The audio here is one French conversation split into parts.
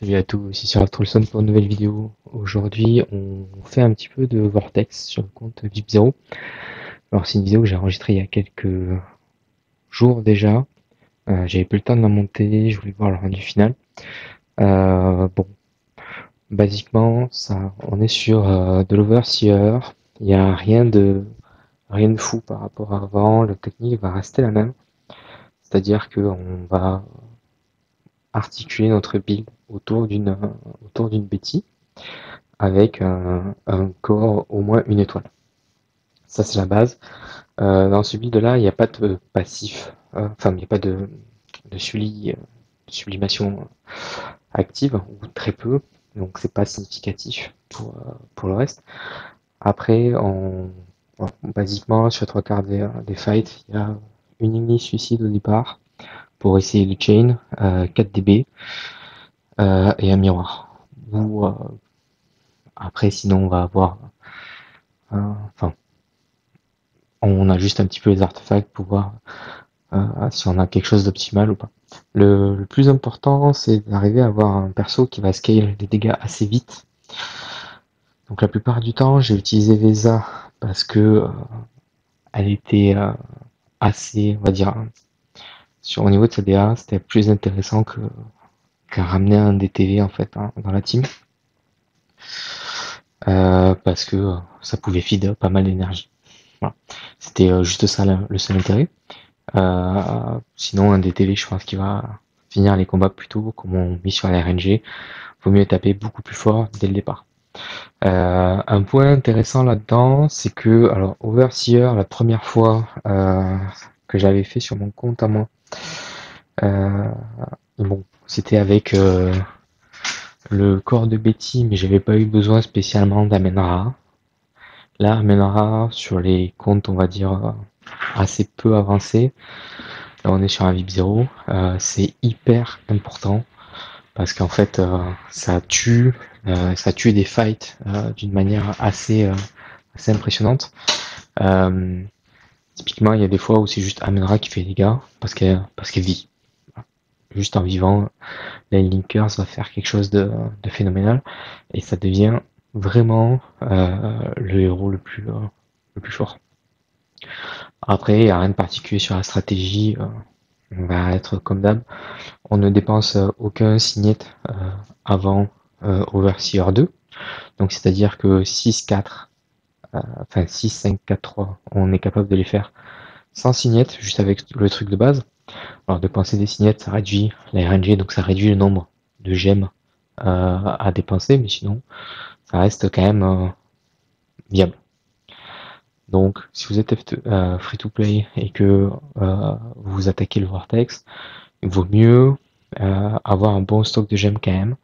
Salut à tous, ici sur Trollson pour une nouvelle vidéo. Aujourd'hui, on fait un petit peu de Vortex sur le compte VIP0. Alors, c'est une vidéo que j'ai enregistrée il y a quelques jours déjà. J'avais plus le temps de la monter, je voulais voir le rendu final. Bon, basiquement, ça, on est sur de l'Overseer. Il n'y a rien de fou par rapport à avant. La technique va rester la même. C'est-à-dire qu'on va articuler notre build autour d'une Betty avec un corps au moins une étoile. Ça, c'est la base. Dans ce build-là, il n'y a pas de passif, enfin, il n'y a pas de sublimation active, ou très peu, donc c'est pas significatif pour le reste. Après, basiquement, sur trois quarts des fights, il y a une Ignis suicide au départ pour essayer le chain, 4 dB et un miroir. Ou après, sinon, on va avoir, enfin, on ajuste un petit peu les artefacts pour voir si on a quelque chose d'optimal ou pas. Le plus important, c'est d'arriver à avoir un perso qui va scale les dégâts assez vite. Donc la plupart du temps, j'ai utilisé Vesa parce que elle était assez, on va dire, au niveau de sa DA, c'était plus intéressant qu'à ramener un DTV en fait dans la team. Parce que ça pouvait feed pas mal d'énergie. Voilà. C'était juste ça le seul intérêt. Sinon, un DTV, je pense qu'il va finir les combats plus tôt, comme on met sur la RNG. Vaut mieux taper beaucoup plus fort dès le départ. Un point intéressant là-dedans, c'est que, alors, Overseer, la première fois que j'avais fait sur mon compte à moi, euh, bon, c'était avec le corps de Betty, mais j'avais pas eu besoin spécialement d'Amenra. Là, Amenra, sur les comptes, on va dire, assez peu avancés, là on est sur un VIP 0, c'est hyper important parce qu'en fait ça tue des fights d'une manière assez impressionnante. Euh, Typiquement, il y a des fois où c'est juste Amenra qui fait des dégâts parce qu'elle vit. Juste en vivant, Lane Linkers va faire quelque chose de phénoménal et ça devient vraiment le héros le plus fort. Après, il n'y a rien de particulier sur la stratégie. On va être comme d'hab. On ne dépense aucun signet avant Overseer 2. Donc c'est-à-dire que 6-4, enfin 6-5-4-3, on est capable de les faire sans signet, juste avec le truc de base. Alors dépenser des signets, ça réduit la RNG, donc ça réduit le nombre de gemmes à dépenser, mais sinon, ça reste quand même viable. Donc, si vous êtes free-to-play et que vous attaquez le Vortex, il vaut mieux avoir un bon stock de gemmes quand même,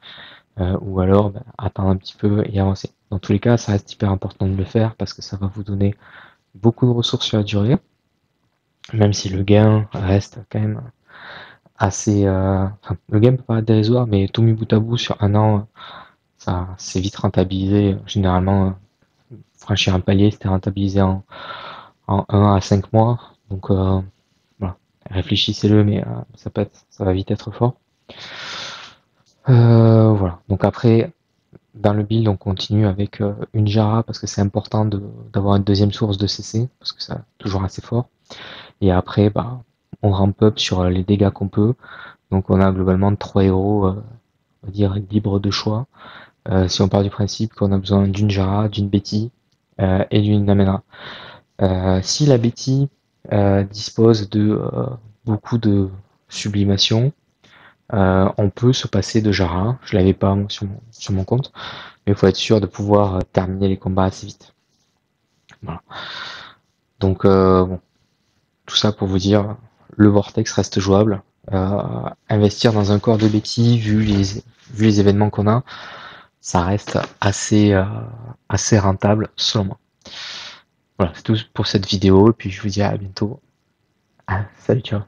ou alors attendre un petit peu et avancer. Dans tous les cas, ça reste hyper important de le faire parce que ça va vous donner beaucoup de ressources sur la durée, même si le gain reste quand même assez... enfin, le gain peut paraître dérisoire, mais tout mis bout à bout sur un an, ça c'est vite rentabilisé. Généralement, franchir un palier, c'était rentabilisé en 1 à 5 mois. Donc voilà, réfléchissez-le, mais ça va vite être fort. Voilà, donc après, dans le build, on continue avec une Jara parce que c'est important d'avoir une deuxième source de CC parce que c'est toujours assez fort. Et après, on ramp up sur les dégâts qu'on peut. Donc on a globalement 3 héros, on va dire, libres de choix. Si on part du principe qu'on a besoin d'une Jara, d'une Betty et d'une Amenra. Si la Betty dispose de beaucoup de sublimation, on peut se passer de Jara. Je l'avais pas moi, sur mon compte, mais il faut être sûr de pouvoir terminer les combats assez vite. Voilà. Donc bon, tout ça pour vous dire, le Vortex reste jouable. Investir dans un corps de Betty, vu les événements qu'on a, ça reste assez rentable selon moi. Voilà, c'est tout pour cette vidéo, et puis je vous dis à bientôt. Ah, salut, ciao.